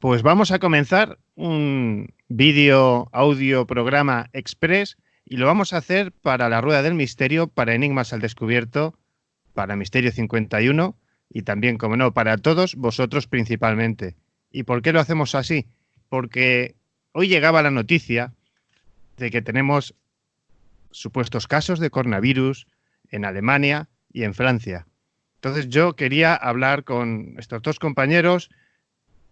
Pues vamos a comenzar un vídeo, audio, programa express y lo vamos a hacer para la Rueda del Misterio, para Enigmas al Descubierto, para Misterio 51 y también, como no, para todos vosotros principalmente. ¿Y por qué lo hacemos así? Porque hoy llegaba la noticia de que tenemos supuestos casos de coronavirus en Alemania y en Francia. Entonces yo quería hablar con estos dos compañeros,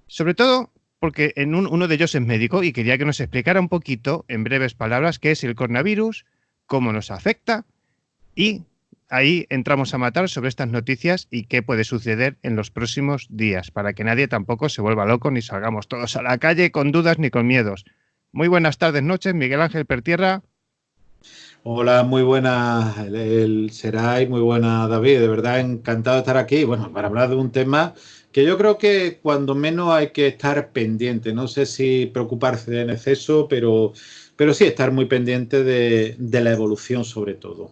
sobre todo porque uno de ellos es médico y quería que nos explicara un poquito, en breves palabras, qué es el coronavirus, cómo nos afecta y ahí entramos a matar sobre estas noticias y qué puede suceder en los próximos días, para que nadie tampoco se vuelva loco ni salgamos todos a la calle con dudas ni con miedos. Muy buenas tardes, noches, Miguel Ángel Pertierra. Hola, muy buenas el Seray, muy buena David, de verdad encantado de estar aquí, bueno, para hablar de un tema que yo creo que cuando menos hay que estar pendiente, no sé si preocuparse en exceso, pero sí estar muy pendiente de la evolución sobre todo.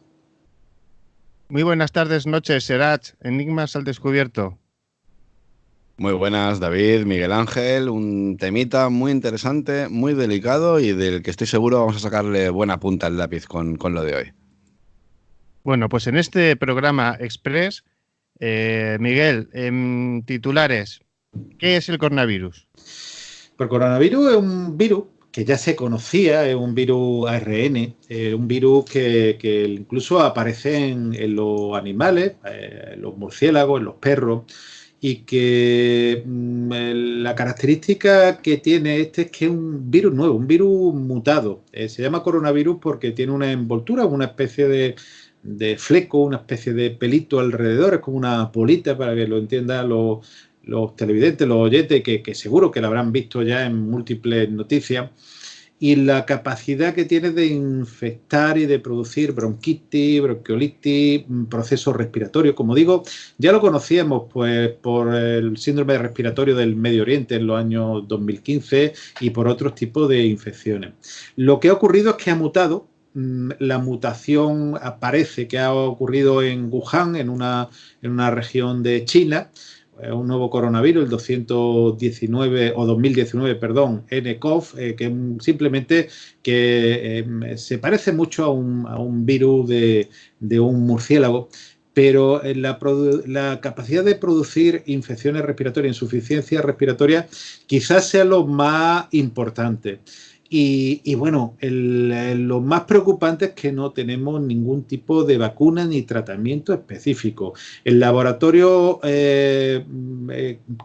Muy buenas tardes, noches, Serach, Enigmas al Descubierto. Muy buenas, David, Miguel Ángel, un temita muy interesante, muy delicado y del que estoy seguro vamos a sacarle buena punta al lápiz con lo de hoy. Bueno, pues en este programa express, Miguel, en titulares, ¿qué es el coronavirus? El coronavirus es un virus que ya se conocía, es un virus ARN, un virus que incluso aparece en los animales, en los murciélagos, en los perros, y que la característica que tiene este es que es un virus nuevo, un virus mutado. Se llama coronavirus porque tiene una envoltura, una especie de fleco, una especie de pelito alrededor, es como una bolita para que lo entiendan los televidentes, los oyentes, que seguro que lo habrán visto ya en múltiples noticias, y la capacidad que tiene de infectar y de producir bronquitis, bronquiolitis, procesos respiratorios. Como digo, ya lo conocíamos pues, por el síndrome respiratorio del Medio Oriente en los años 2015 y por otros tipos de infecciones. Lo que ha ocurrido es que ha mutado. La mutación parece que ha ocurrido en Wuhan, en una región de China, un nuevo coronavirus, el 219 o 2019, perdón, nCoV, que simplemente que se parece mucho a un virus de un murciélago, pero la capacidad de producir infecciones respiratorias, insuficiencia respiratoria, quizás sea lo más importante. Y bueno, lo más preocupante es que no tenemos ningún tipo de vacuna ni tratamiento específico. El laboratorio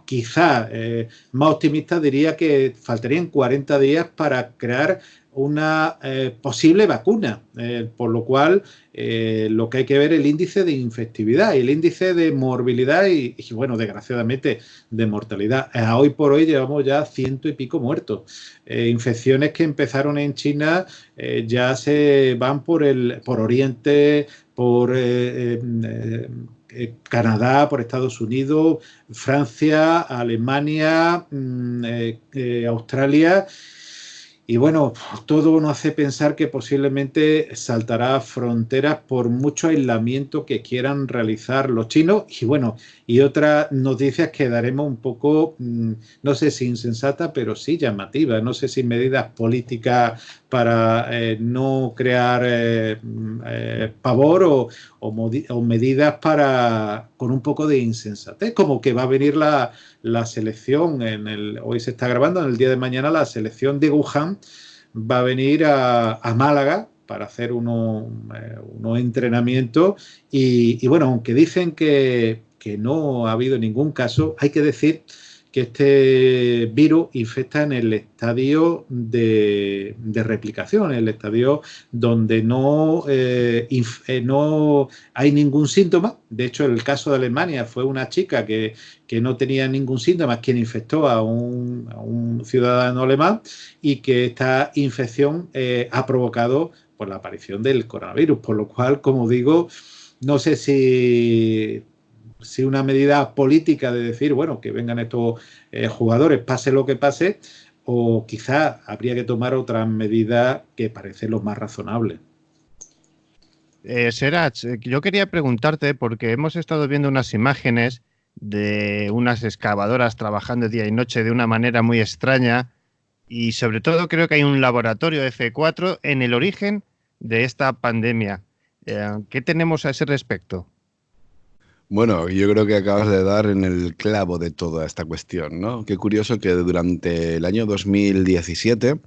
quizá más optimista diría que faltarían 40 días para crear una posible vacuna, por lo cual lo que hay que ver es el índice de infectividad y el índice de morbilidad y bueno, desgraciadamente, de mortalidad. Hoy por hoy llevamos ya 100 y pico muertos. Infecciones que empezaron en China ya se van por Oriente, por Canadá, por Estados Unidos, Francia, Alemania, Australia. Y bueno, todo nos hace pensar que posiblemente saltará fronteras por mucho aislamiento que quieran realizar los chinos. Y bueno, y otras noticias que daremos un poco, no sé si insensata, pero sí llamativa. No sé si medidas políticas para no crear pavor o medidas para con un poco de insensatez, como que va a venir la selección, hoy se está grabando, en el día de mañana la selección de Wuhan va a venir a Málaga para hacer unos entrenamientos y bueno, aunque dicen que no ha habido ningún caso, hay que decir que este virus infecta en el estadio de replicación, en el estadio donde no hay ningún síntoma. De hecho, el caso de Alemania fue una chica que no tenía ningún síntoma, quien infectó a un ciudadano alemán y que esta infección ha provocado pues, la aparición del coronavirus. Por lo cual, como digo, no sé si una medida política de decir, bueno, que vengan estos jugadores, pase lo que pase, o quizá habría que tomar otras medidas que parecen lo más razonables. Serach, yo quería preguntarte, porque hemos estado viendo unas imágenes de unas excavadoras trabajando día y noche de una manera muy extraña y sobre todo creo que hay un laboratorio F4 en el origen de esta pandemia. ¿Qué tenemos a ese respecto? Bueno, yo creo que acabas de dar en el clavo de toda esta cuestión, ¿no? Qué curioso que durante el año 2017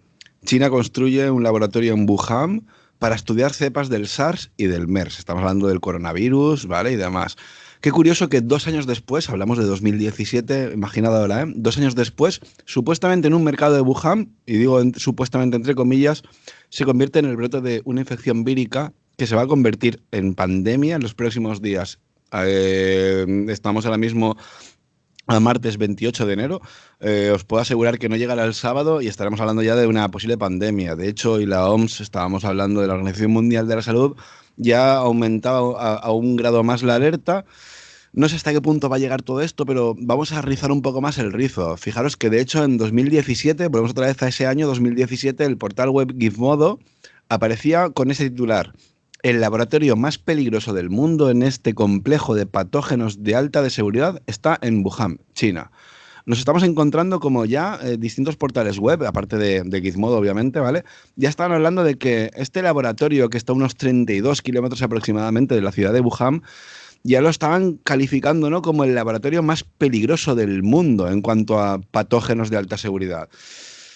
China construye un laboratorio en Wuhan para estudiar cepas del SARS y del MERS. Estamos hablando del coronavirus, ¿vale? Y demás. Qué curioso que 2 años después, hablamos de 2017, imaginad ahora, 2 años después, supuestamente en un mercado de Wuhan, y digo supuestamente entre comillas, se convierte en el brote de una infección vírica que se va a convertir en pandemia en los próximos días. Estamos ahora mismo a martes 28 de enero. Os puedo asegurar que no llegará el sábado y estaremos hablando ya de una posible pandemia. De hecho, y la OMS, estábamos hablando de la Organización Mundial de la Salud, ya ha aumentado a un grado más la alerta. No sé hasta qué punto va a llegar todo esto, pero vamos a rizar un poco más el rizo. Fijaros que de hecho en 2017, volvemos otra vez a ese año 2017, el portal web Gizmodo aparecía con ese titular: el laboratorio más peligroso del mundo en este complejo de patógenos de alta de seguridad está en Wuhan, China. Nos estamos encontrando como ya distintos portales web, aparte de Gizmodo, obviamente, ¿vale? Ya estaban hablando de que este laboratorio, que está a unos 32 kilómetros aproximadamente de la ciudad de Wuhan, ya lo estaban calificando, ¿no?, como el laboratorio más peligroso del mundo en cuanto a patógenos de alta seguridad.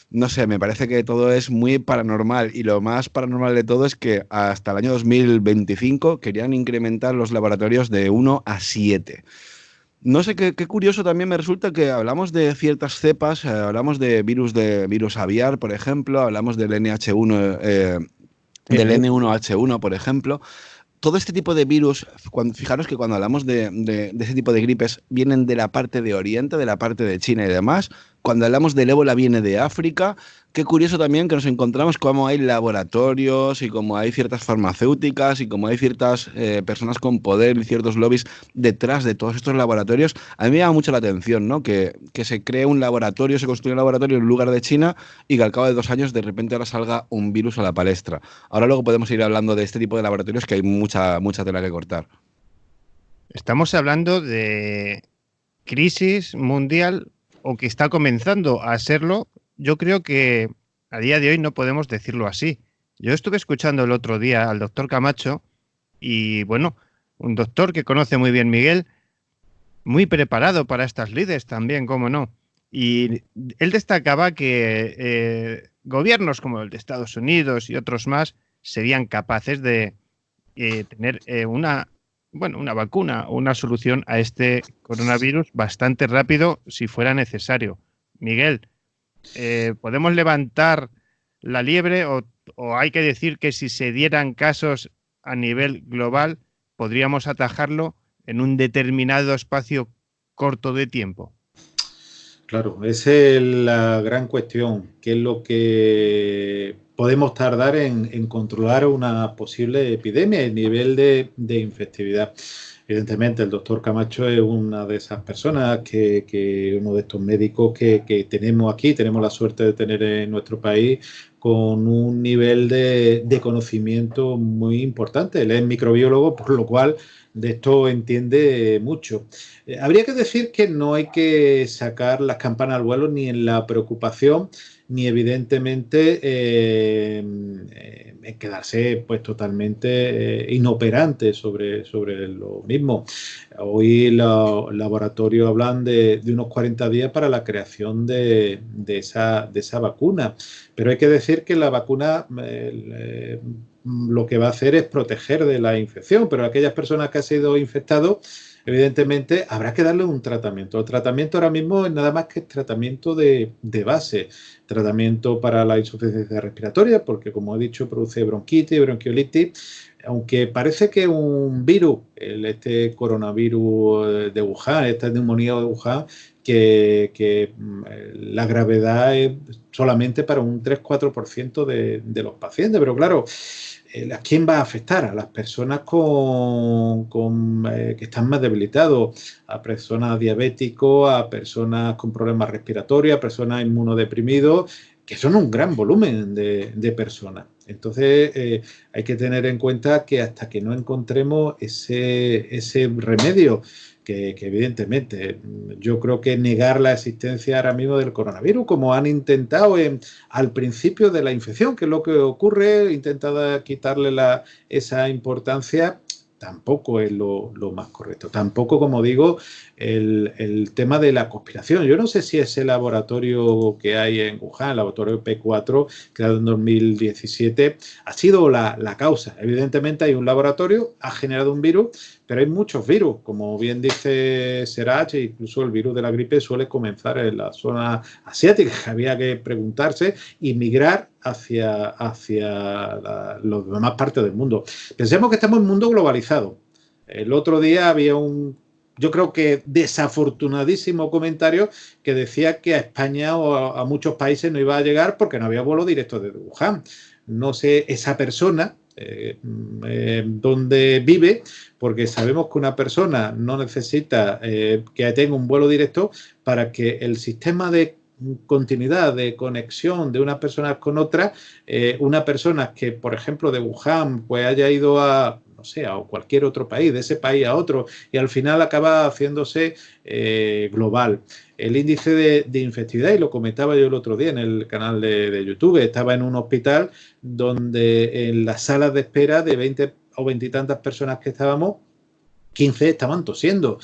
No sé, me parece que todo es muy paranormal y lo más paranormal de todo es que hasta el año 2025 querían incrementar los laboratorios de 1 a 7. No sé, qué curioso también me resulta que hablamos de ciertas cepas, hablamos de virus aviar, por ejemplo, hablamos del NH1, del N1H1, por ejemplo. Todo este tipo de virus, fijaros que cuando hablamos de ese tipo de gripes, vienen de la parte de Oriente, de la parte de China y demás. Cuando hablamos del ébola viene de África. Qué curioso también que nos encontramos como hay laboratorios y como hay ciertas farmacéuticas y como hay ciertas personas con poder y ciertos lobbies detrás de todos estos laboratorios. A mí me llama mucho la atención, ¿no? Que se cree un laboratorio, se construye un laboratorio en un lugar de China y que al cabo de 2 años de repente ahora salga un virus a la palestra. Ahora luego podemos ir hablando de este tipo de laboratorios que hay mucha tela que cortar. Estamos hablando de crisis mundial o que está comenzando a serlo. Yo creo que a día de hoy no podemos decirlo así. Yo estuve escuchando el otro día al doctor Camacho y, bueno, un doctor que conoce muy bien Miguel, muy preparado para estas lides también, cómo no. Y él destacaba que gobiernos como el de Estados Unidos y otros más serían capaces de tener una vacuna o una solución a este coronavirus bastante rápido si fuera necesario. Miguel, ¿podemos levantar la liebre o hay que decir que si se dieran casos a nivel global podríamos atajarlo en un determinado espacio corto de tiempo? Claro, esa es la gran cuestión, qué es lo que podemos tardar en controlar una posible epidemia, el nivel de infectividad. Evidentemente, el doctor Camacho es una de esas personas, que uno de estos médicos que tenemos aquí, tenemos la suerte de tener en nuestro país, con un nivel de conocimiento muy importante. Él es microbiólogo, por lo cual de esto entiende mucho. Habría que decir que no hay que sacar las campanas al vuelo ni en la preocupación, ni evidentemente quedarse pues totalmente inoperante sobre lo mismo. Hoy los laboratorios hablan de unos 40 días para la creación de esa vacuna, pero hay que decir que la vacuna lo que va a hacer es proteger de la infección, pero aquellas personas que han sido infectados, evidentemente habrá que darle un tratamiento. El tratamiento ahora mismo es nada más que tratamiento de base, tratamiento para la insuficiencia respiratoria, porque como he dicho produce bronquitis, bronquiolitis, aunque parece que un virus, este coronavirus de Wuhan, esta neumonía de Wuhan, que la gravedad es solamente para un 3-4% de los pacientes, pero claro, ¿a quién va a afectar? A las personas que están más debilitados, a personas diabéticos, a personas con problemas respiratorios, a personas inmunodeprimidos, que son un gran volumen de personas. Entonces hay que tener en cuenta que hasta que no encontremos ese remedio que evidentemente yo creo que negar la existencia ahora mismo del coronavirus, como han intentado al principio de la infección, que es lo que ocurre, intentado quitarle esa importancia, tampoco es lo más correcto. Tampoco, como digo, el tema de la conspiración. Yo no sé si ese laboratorio que hay en Wuhan, el laboratorio P4, creado en 2017, ha sido la causa. Evidentemente hay un laboratorio, ha generado un virus, pero hay muchos virus. Como bien dice Serach, incluso el virus de la gripe suele comenzar en la zona asiática. Había que preguntarse y migrar hacia las demás partes del mundo. Pensemos que estamos en un mundo globalizado. El otro día había yo creo que desafortunadísimo comentario que decía que a España o a muchos países no iba a llegar porque no había vuelo directo desde Wuhan. No sé esa persona dónde vive, porque sabemos que una persona no necesita que tenga un vuelo directo para que el sistema de continuidad, de conexión de unas personas con otras, una persona que, por ejemplo, de Wuhan, pues haya ido a cualquier otro país, de ese país a otro, y al final acaba haciéndose global. El índice de infectividad, y lo comentaba yo el otro día en el canal de YouTube, estaba en un hospital donde en las salas de espera de 20 o 20 y tantas personas que estábamos, 15 estaban tosiendo.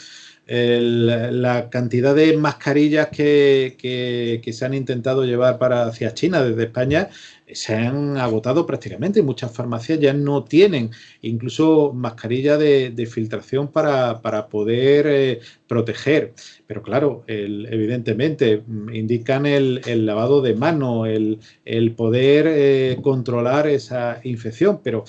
La cantidad de mascarillas que se han intentado llevar hacia China desde España se han agotado prácticamente. Muchas farmacias ya no tienen incluso mascarilla de filtración para poder proteger. Pero claro, evidentemente indican el lavado de manos, el poder controlar esa infección, pero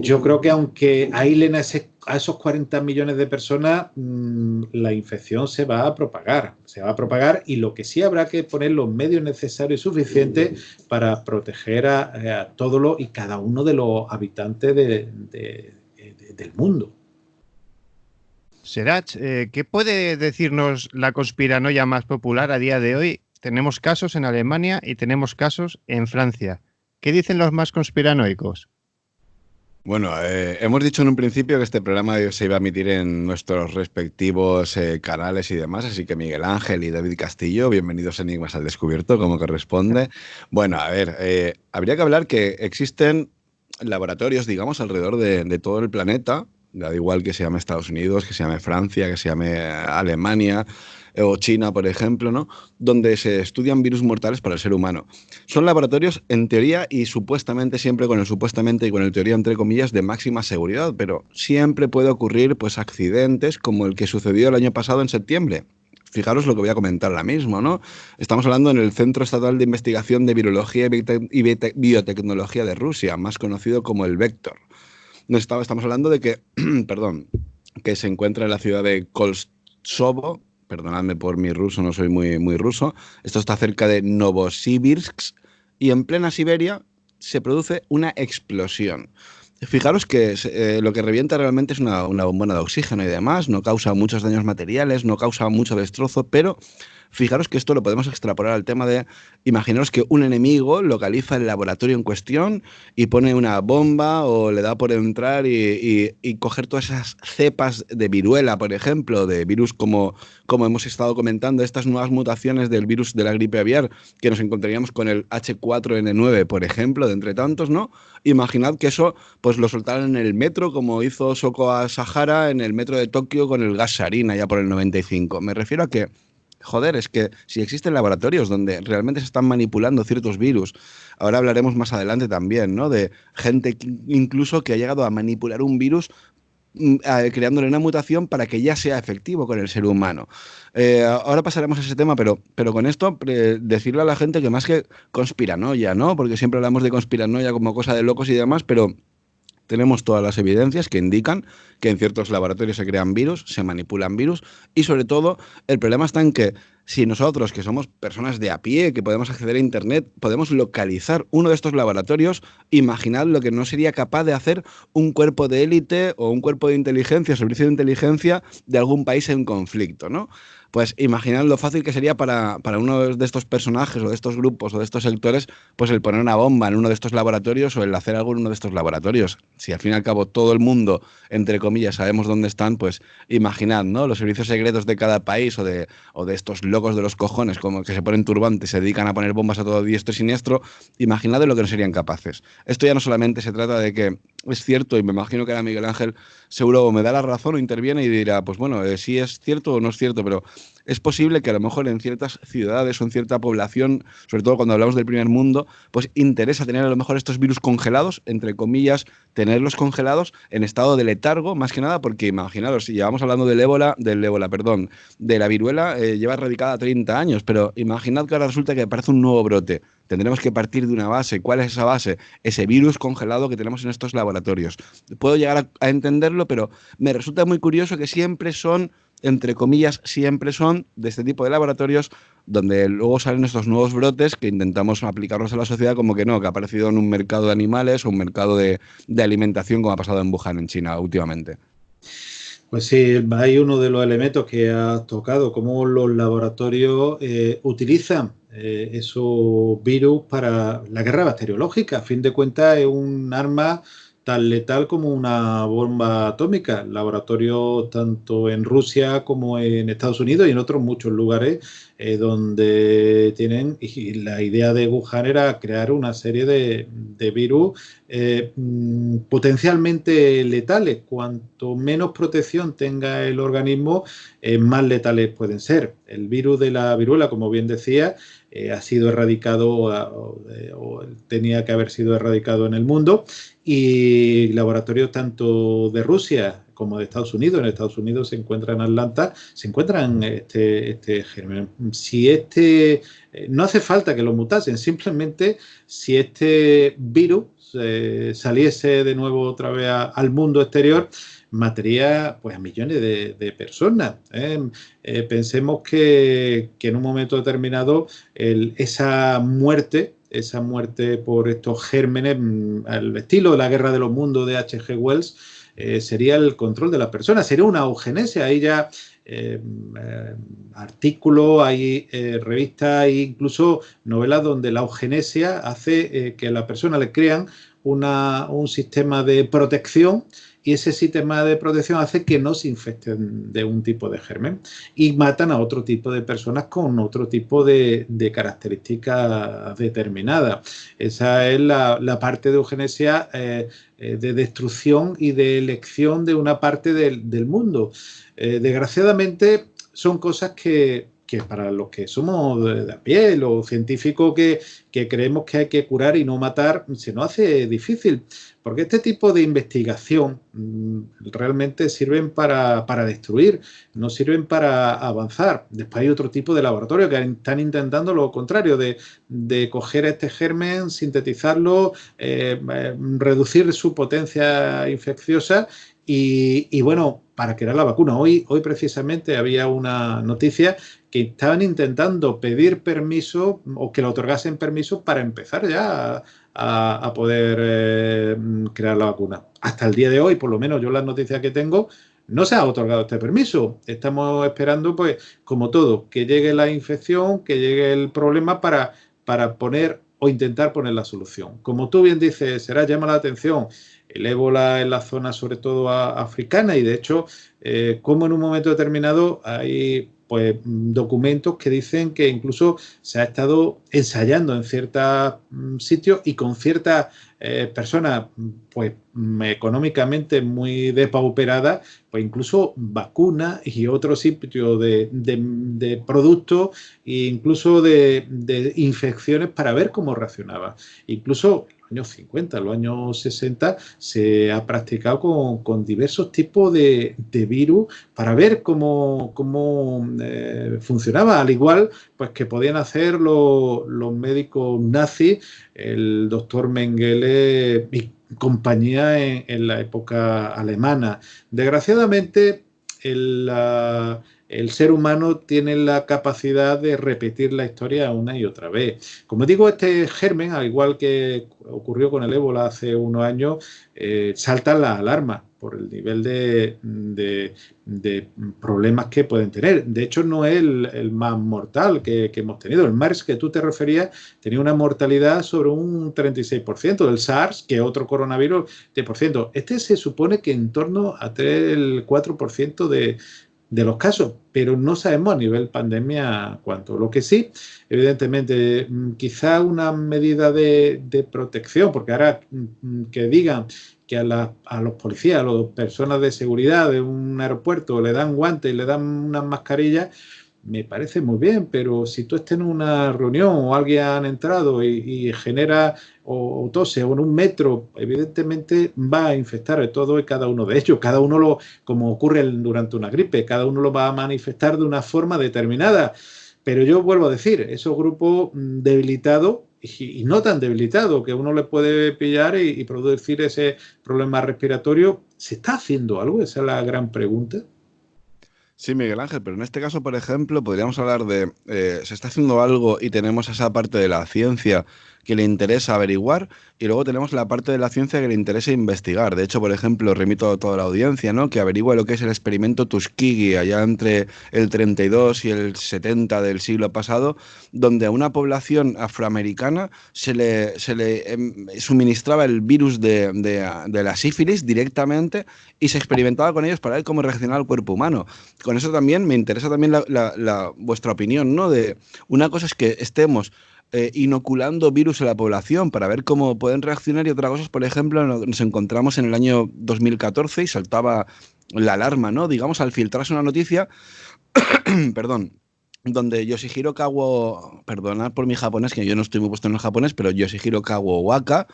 yo creo que aunque aíslen a esos 40 millones de personas, la infección se va a propagar. Y lo que sí habrá que poner los medios necesarios y suficientes para proteger a todos y cada uno de los habitantes del mundo. Serach, ¿qué puede decirnos la conspiranoia más popular a día de hoy? Tenemos casos en Alemania y tenemos casos en Francia. ¿Qué dicen los más conspiranoicos? Bueno, hemos dicho en un principio que este programa se iba a emitir en nuestros respectivos canales y demás, así que Miguel Ángel y David Castillo, bienvenidos a Enigmas al Descubierto, como corresponde. Bueno, a ver, habría que hablar que existen laboratorios, digamos, alrededor de todo el planeta, da igual que se llame Estados Unidos, que se llame Francia, que se llame Alemania o China, por ejemplo, ¿no? Donde se estudian virus mortales para el ser humano. Son laboratorios, en teoría, y supuestamente, siempre con el supuestamente y con el teoría, entre comillas, de máxima seguridad, pero siempre puede ocurrir pues accidentes como el que sucedió el año pasado en septiembre. Fijaros lo que voy a comentar ahora mismo, ¿no? Estamos hablando en el Centro Estatal de Investigación de Virología y Biotecnología de Rusia, más conocido como el Vector. Estamos hablando de que, perdón, que se encuentra en la ciudad de Koltsovo. Perdonadme por mi ruso, no soy muy ruso. Esto está cerca de Novosibirsk y en plena Siberia se produce una explosión. Fijaros que lo que revienta realmente es una bombona de oxígeno y demás, no causa muchos daños materiales, no causa mucho destrozo, pero fijaros que esto lo podemos extrapolar al tema de, imaginaros que un enemigo localiza el laboratorio en cuestión y pone una bomba o le da por entrar y coger todas esas cepas de viruela, por ejemplo, de virus como hemos estado comentando, estas nuevas mutaciones del virus de la gripe aviar, que nos encontraríamos con el H4N9, por ejemplo, de entre tantos, ¿no? Imaginad que eso pues lo soltaran en el metro, como hizo Soko Asahara en el metro de Tokio con el gas sarin allá por el 95. Me refiero a que joder, es que si existen laboratorios donde realmente se están manipulando ciertos virus, ahora hablaremos más adelante también, ¿no? De gente incluso que ha llegado a manipular un virus creándole una mutación para que ya sea efectivo con el ser humano. Ahora pasaremos a ese tema, pero con esto decirle a la gente que más que conspiranoia, ¿no? Porque siempre hablamos de conspiranoia como cosa de locos y demás, pero tenemos todas las evidencias que indican que en ciertos laboratorios se crean virus, se manipulan virus y sobre todo el problema está en que si nosotros, que somos personas de a pie, que podemos acceder a Internet, podemos localizar uno de estos laboratorios, imaginad lo que no sería capaz de hacer un cuerpo de élite o un cuerpo de inteligencia, servicio de inteligencia de algún país en conflicto, ¿no? Pues imaginad lo fácil que sería para uno de estos personajes o de estos grupos o de estos sectores, pues el poner una bomba en uno de estos laboratorios o el hacer algo en uno de estos laboratorios. Si al fin y al cabo todo el mundo, entre comillas, sabemos dónde están, pues imaginad, ¿no? Los servicios secretos de cada país o de estos locos de los cojones, como que se ponen turbantes, se dedican a poner bombas a todo diestro y siniestro, imaginad de lo que no serían capaces. Esto ya no solamente se trata de que es cierto, y me imagino que ahora Miguel Ángel seguro me da la razón o interviene y dirá, pues bueno, sí es cierto o no es cierto, pero es posible que a lo mejor en ciertas ciudades o en cierta población, sobre todo cuando hablamos del primer mundo, pues interesa tener a lo mejor estos virus congelados, entre comillas, tenerlos congelados en estado de letargo, más que nada porque imaginaros, si llevamos hablando del ébola, perdón, de la viruela, lleva erradicada 30 años, pero imaginad que ahora resulta que aparece un nuevo brote. Tendremos que partir de una base. ¿Cuál es esa base? Ese virus congelado que tenemos en estos laboratorios. Puedo llegar a entenderlo, pero me resulta muy curioso que siempre son, entre comillas, siempre son de este tipo de laboratorios donde luego salen estos nuevos brotes que intentamos aplicarlos a la sociedad como que no, que ha aparecido en un mercado de animales o un mercado de alimentación como ha pasado en Wuhan, en China, últimamente. Pues sí, hay uno de los elementos que has tocado, cómo los laboratorios utilizan esos virus para la guerra bacteriológica. A fin de cuentas es un arma tan letal como una bomba atómica. Laboratorios tanto en Rusia como en Estados Unidos y en otros muchos lugares donde tienen, y la idea de Wuhan era crear una serie de virus potencialmente letales. Cuanto menos protección tenga el organismo, más letales pueden ser. El virus de la viruela, como bien decía, ha sido erradicado o tenía que haber sido erradicado en el mundo, y laboratorios tanto de Rusia como de Estados Unidos, en Estados Unidos se encuentra en Atlanta, se encuentran este germen. Si no hace falta que lo mutasen, simplemente si este virus saliese de nuevo otra vez al mundo exterior, mataría pues a millones de personas. Pensemos que en un momento determinado esa muerte por estos gérmenes, al estilo de la Guerra de los Mundos de H.G. Wells, sería el control de la persona, sería una eugenesia. Ahí ya artículos, hay revistas e incluso novelas donde la eugenesia hace que a la persona le crean un sistema de protección, y ese sistema de protección hace que no se infecten de un tipo de germen y matan a otro tipo de personas con otro tipo de características determinadas. Esa es la parte de eugenesia de destrucción y de elección de una parte del mundo. Desgraciadamente son cosas que para los que somos de a pie, los científicos que creemos que hay que curar y no matar, se nos hace difícil, porque este tipo de investigación realmente sirven para destruir, no sirven para avanzar. Después hay otro tipo de laboratorio que están intentando lo contrario, de coger este germen, sintetizarlo, reducir su potencia infecciosa y bueno, para crear la vacuna. Hoy precisamente había una noticia que estaban intentando pedir permiso o que le otorgasen permiso para empezar ya a poder crear la vacuna. Hasta el día de hoy, por lo menos yo las noticias que tengo, no se ha otorgado este permiso. Estamos esperando, pues, como todo, que llegue la infección, que llegue el problema para poner o intentar poner la solución. Como tú bien dices, llama la atención el ébola en la zona, sobre todo africana, y de hecho, como en un momento determinado hay pues documentos que dicen que incluso se ha estado ensayando en ciertos sitios y con ciertas personas pues económicamente muy depauperadas, pues incluso vacunas y otros sitios de productos e incluso de infecciones para ver cómo reaccionaba. Incluso años 50, los años 60, se ha practicado con diversos tipos de virus para ver cómo funcionaba, al igual pues que podían hacer los médicos nazis, el doctor Mengele y compañía en la época alemana. Desgraciadamente, el ser humano tiene la capacidad de repetir la historia una y otra vez. Como digo, este germen, al igual que ocurrió con el ébola hace unos años, saltan las alarmas por el nivel de problemas que pueden tener. De hecho, no es el más mortal que hemos tenido. El MERS que tú te referías tenía una mortalidad sobre un 36%. El SARS, que es otro coronavirus, 10%. Este se supone que en torno a el 4% de los casos, pero no sabemos a nivel pandemia cuánto. Lo que sí, evidentemente, quizá una medida de protección, porque ahora que digan que a los policías, a las personas de seguridad de un aeropuerto le dan guantes y le dan unas mascarillas, me parece muy bien, pero si tú estás en una reunión o alguien ha entrado y genera o tose o en un metro, evidentemente va a infectar a todo y cada uno de ellos. Cada uno como ocurre durante una gripe, cada uno lo va a manifestar de una forma determinada. Pero yo vuelvo a decir, esos grupos debilitados y no tan debilitados, que uno le puede pillar y producir ese problema respiratorio, ¿se está haciendo algo? Esa es la gran pregunta. Sí, Miguel Ángel, pero en este caso, por ejemplo, podríamos hablar de se está haciendo algo y tenemos esa parte de la ciencia que le interesa averiguar y luego tenemos la parte de la ciencia que le interesa investigar. De hecho, por ejemplo, remito a toda la audiencia, ¿no?, que averigua lo que es el experimento Tuskegee allá entre el 32 y el 70 del siglo pasado, donde a una población afroamericana se le suministraba el virus de la sífilis directamente y se experimentaba con ellos para ver cómo reaccionaba el cuerpo humano. Con eso también me interesa también vuestra opinión, ¿no? De una cosa es que estemos inoculando virus a la población para ver cómo pueden reaccionar y otra cosa es, por ejemplo, nos encontramos en el año 2014 y saltaba la alarma, ¿no? Digamos, al filtrarse una noticia, perdón, donde Yoshihiro Kawo, perdonad por mi japonés, que yo no estoy muy puesto en el japonés, pero Yoshihiro Kawowaka,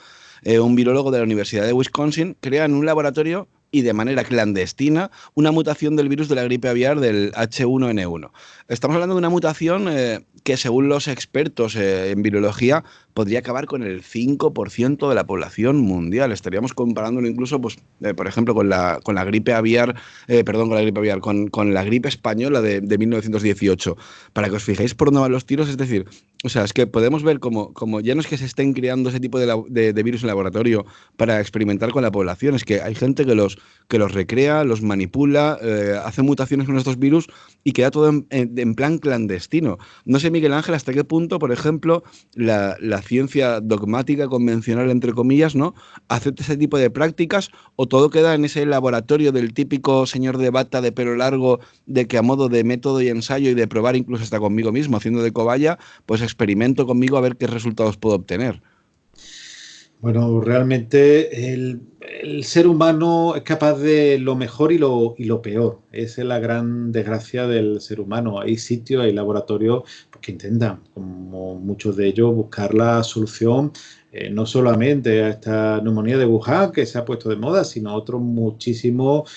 un virólogo de la Universidad de Wisconsin, crea en un laboratorio y de manera clandestina una mutación del virus de la gripe aviar del H1N1. Estamos hablando de una mutación que, según los expertos en virología, podría acabar con el 5% de la población mundial. Estaríamos comparándolo incluso, pues, por ejemplo, con la gripe aviar, con la gripe española de 1918. Para que os fijéis por dónde van los tiros, es decir, o sea, es que podemos ver como ya no es que se estén creando ese tipo de virus en laboratorio para experimentar con la población, es que hay gente que los recrea, los manipula, hace mutaciones con estos virus y queda todo en plan clandestino. No sé, Miguel Ángel, hasta qué punto, por ejemplo, la ciencia dogmática, convencional, entre comillas, ¿no?, acepta ese tipo de prácticas o todo queda en ese laboratorio del típico señor de bata de pelo largo de que a modo de método y ensayo y de probar incluso hasta conmigo mismo, haciendo de cobaya, pues experimento conmigo a ver qué resultados puedo obtener. Bueno, realmente el ser humano es capaz de lo mejor y lo peor. Esa es la gran desgracia del ser humano. Hay sitios, hay laboratorios que intentan, como muchos de ellos, buscar la solución no solamente a esta neumonía de Wuhan, que se ha puesto de moda, sino a otros muchísimos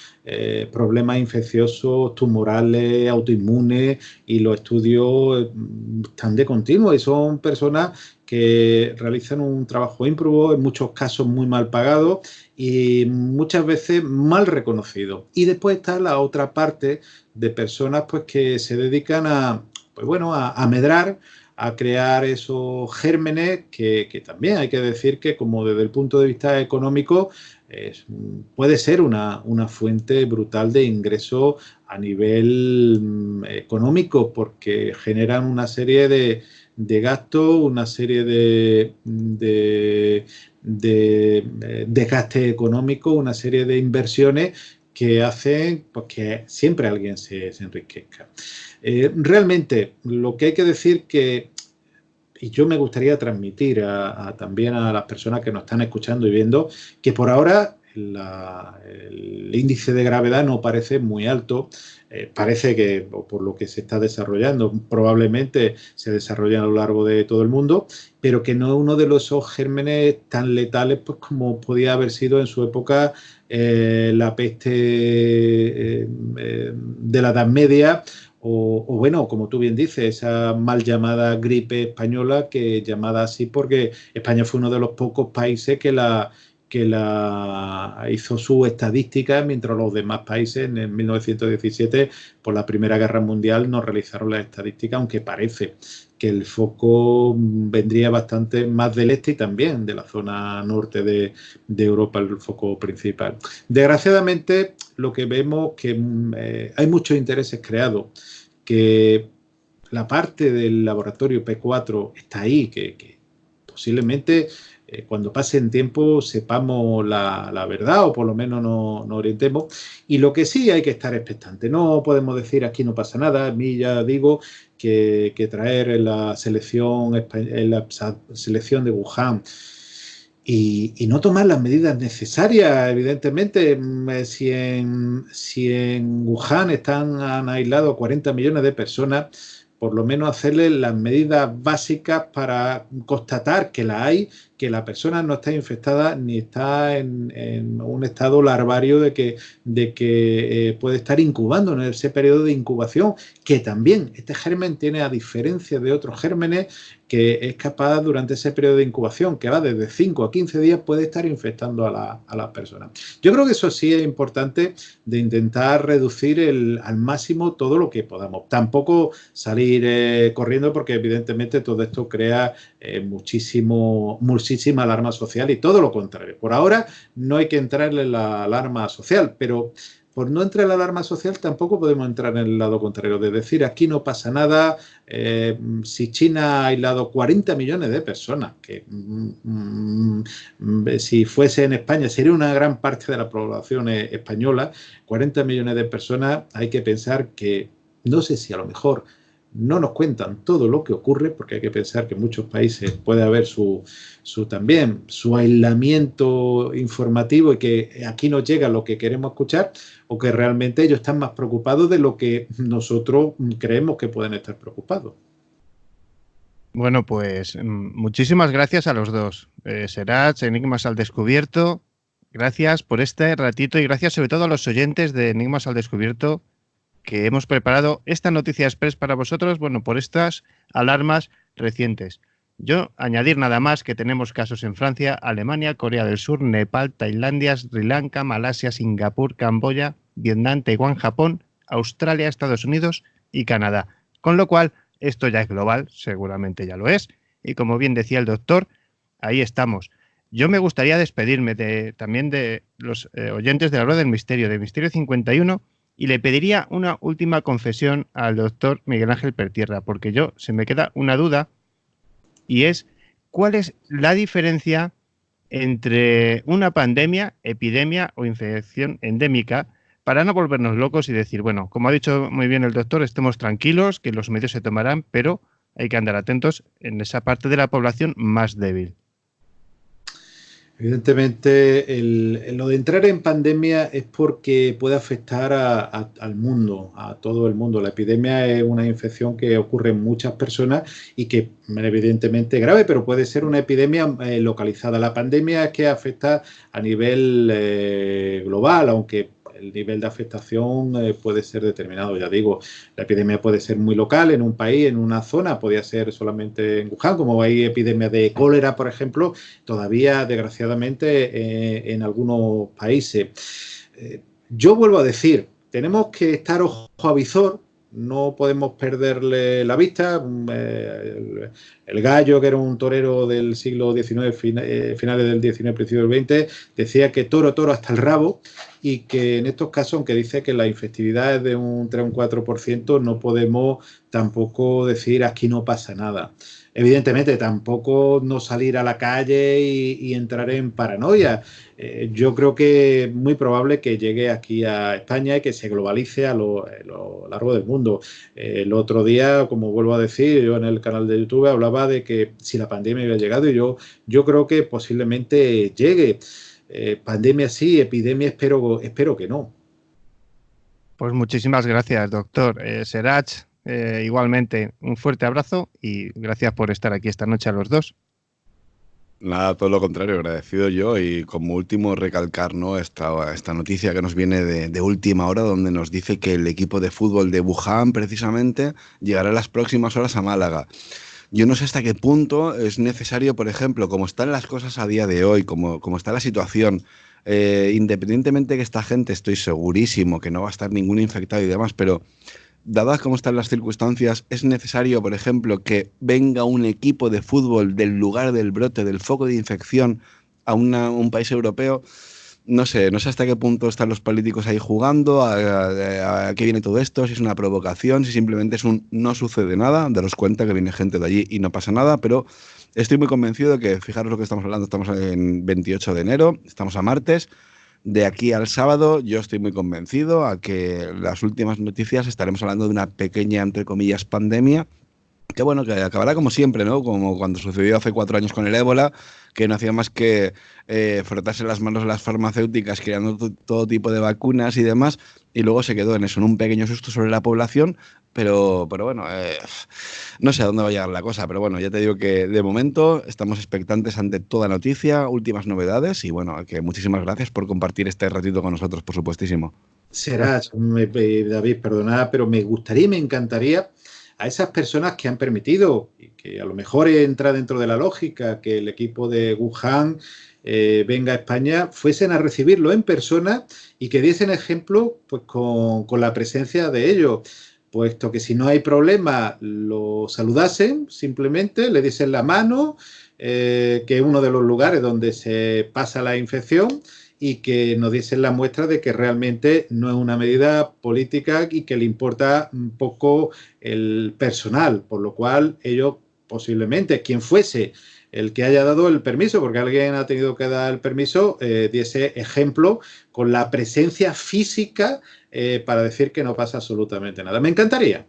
problemas infecciosos, tumorales, autoinmunes, y los estudios están de continuo y son personas que realizan un trabajo ímprobo, en muchos casos muy mal pagado y muchas veces mal reconocido. Y después está la otra parte de personas, pues, que se dedican a medrar, a crear esos gérmenes que también hay que decir que, como desde el punto de vista económico, puede ser una fuente brutal de ingresos a nivel económico, porque generan una serie de gastos, una serie de desgaste económico, una serie de inversiones que hacen, pues, que siempre alguien se enriquezca. Realmente, lo que hay que decir y yo me gustaría transmitir también a las personas que nos están escuchando y viendo, que por ahora el índice de gravedad no parece muy alto. Parece que, por lo que se está desarrollando, probablemente se desarrolla a lo largo de todo el mundo, pero que no es uno de esos gérmenes tan letales, pues, como podía haber sido en su época la peste de la Edad Media, o bueno, como tú bien dices, esa mal llamada gripe española, que llamada así porque España fue uno de los pocos países que la que hizo su estadística, mientras los demás países en 1917, por la Primera Guerra Mundial, no realizaron las estadísticas, aunque parece que el foco vendría bastante más del este y también de la zona norte de Europa, el foco principal. Desgraciadamente, lo que vemos es que hay muchos intereses creados, que la parte del laboratorio P4 está ahí, que posiblemente cuando pase el tiempo sepamos la verdad, o por lo menos nos orientemos. Y lo que sí hay que estar expectante. No podemos decir aquí no pasa nada. A mí ya digo que traer en la selección de Wuhan y no tomar las medidas necesarias, evidentemente. Si en Wuhan han aislado 40 millones de personas, por lo menos hacerle las medidas básicas para constatar que la hay, que la persona no está infectada ni está en un estado larvario de que puede estar incubando en ese periodo de incubación, que también este germen tiene, a diferencia de otros gérmenes, que es capaz durante ese periodo de incubación, que va desde 5 a 15 días, puede estar infectando a las personas. Yo creo que eso sí es importante, de intentar reducir al máximo todo lo que podamos. Tampoco salir corriendo, porque evidentemente todo esto crea muchísima alarma social, y todo lo contrario. Por ahora no hay que entrar en la alarma social, pero por no entrar en la alarma social tampoco podemos entrar en el lado contrario, de decir aquí no pasa nada. Si China ha aislado 40 millones de personas, que si fuese en España sería una gran parte de la población española, 40 millones de personas, hay que pensar que, no sé si a lo mejor no nos cuentan todo lo que ocurre, porque hay que pensar que en muchos países puede haber también su aislamiento informativo, y que aquí nos llega lo que queremos escuchar, o que realmente ellos están más preocupados de lo que nosotros creemos que pueden estar preocupados. Bueno, pues muchísimas gracias a los dos. Serach, Enigmas al Descubierto, gracias por este ratito, y gracias sobre todo a los oyentes de Enigmas al Descubierto, que hemos preparado esta noticia express para vosotros, bueno, por estas alarmas recientes. Yo añadir nada más que tenemos casos en Francia, Alemania, Corea del Sur, Nepal, Tailandia, Sri Lanka, Malasia, Singapur, Camboya, Vietnam, Taiwán, Japón, Australia, Estados Unidos y Canadá. Con lo cual, esto ya es global, seguramente ya lo es, y como bien decía el doctor, ahí estamos. Yo me gustaría despedirme también de los oyentes de la Rueda del Misterio, de Misterio 51, y le pediría una última confesión al doctor Miguel Ángel Pertierra, porque se me queda una duda, y es ¿cuál es la diferencia entre una pandemia, epidemia o infección endémica, para no volvernos locos y decir, bueno, como ha dicho muy bien el doctor, estemos tranquilos, que los medios se tomarán, pero hay que andar atentos en esa parte de la población más débil? Evidentemente, lo de entrar en pandemia es porque puede afectar al mundo, a todo el mundo. La epidemia es una infección que ocurre en muchas personas y que evidentemente es grave, pero puede ser una epidemia localizada. La pandemia es que afecta a nivel global, aunque el nivel de afectación puede ser determinado. Ya digo, la epidemia puede ser muy local en un país, en una zona, podría ser solamente en Wuhan, como hay epidemias de cólera, por ejemplo, todavía, desgraciadamente, en algunos países. Yo vuelvo a decir, tenemos que estar ojo a visor, no podemos perderle la vista. El Gallo, que era un torero del siglo XIX, finales del XIX, principios del XX, decía que toro hasta el rabo, y que en estos casos, aunque dice que la infectividad es de un 3 o un 4%, no podemos tampoco decir aquí no pasa nada. Evidentemente, tampoco no salir a la calle y entrar en paranoia. Yo creo que es muy probable que llegue aquí a España y que se globalice a lo largo del mundo. El otro día, como vuelvo a decir, yo en el canal de YouTube hablaba de que si la pandemia había llegado, y yo creo que posiblemente llegue. Pandemia sí, epidemia espero que no. Pues muchísimas gracias, doctor. Serach, igualmente un fuerte abrazo y gracias por estar aquí esta noche a los dos. Nada, todo lo contrario, agradecido yo, y como último recalcar, ¿no?, esta noticia que nos viene de última hora, donde nos dice que el equipo de fútbol de Wuhan precisamente llegará en las próximas horas a Málaga. yo no sé hasta qué punto es necesario, por ejemplo, como están las cosas a día de hoy, como está la situación, independientemente que esta gente, estoy segurísimo que no va a estar ningún infectado y demás, pero dadas como están las circunstancias, es necesario, por ejemplo, que venga un equipo de fútbol del lugar del brote, del foco de infección, a un país europeo. No sé hasta qué punto están los políticos ahí jugando, a qué viene todo esto, si es una provocación, si simplemente es un no sucede nada, daros cuenta que viene gente de allí y no pasa nada, pero estoy muy convencido de que, fijaros lo que estamos hablando, estamos en 28 de enero, estamos a martes, de aquí al sábado yo estoy muy convencido a que las últimas noticias estaremos hablando de una pequeña, entre comillas, pandemia. Que bueno, que acabará como siempre, ¿no? Como cuando sucedió hace 4 años con el ébola, que no hacía más que frotarse las manos a las farmacéuticas creando todo tipo de vacunas y demás, y luego se quedó en eso, en un pequeño susto sobre la población, pero bueno, no sé a dónde va a llegar la cosa, pero bueno, ya te digo que de momento estamos expectantes ante toda noticia, últimas novedades, y bueno, que muchísimas gracias por compartir este ratito con nosotros, por supuestísimo. Será, David, perdonad, pero me gustaría y me encantaría a esas personas que han permitido, y que a lo mejor entra dentro de la lógica, que el equipo de Wuhan venga a España, fuesen a recibirlo en persona y que diesen ejemplo pues, con la presencia de ellos. Puesto que si no hay problema, lo saludasen simplemente, le diesen la mano, que es uno de los lugares donde se pasa la infección, y que nos diesen la muestra de que realmente no es una medida política y que le importa un poco el personal, por lo cual ellos posiblemente, quien fuese el que haya dado el permiso, porque alguien ha tenido que dar el permiso, diese ejemplo con la presencia física para decir que no pasa absolutamente nada. Me encantaría.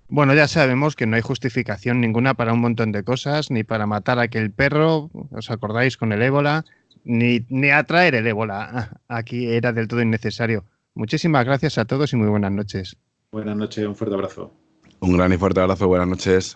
Bueno, ya sabemos que no hay justificación ninguna para un montón de cosas, ni para matar a aquel perro, ¿os acordáis con el ébola? Ni atraer el ébola. Aquí era del todo innecesario. Muchísimas gracias a todos y muy buenas noches. Buenas noches, un fuerte abrazo. Un gran y fuerte abrazo, buenas noches.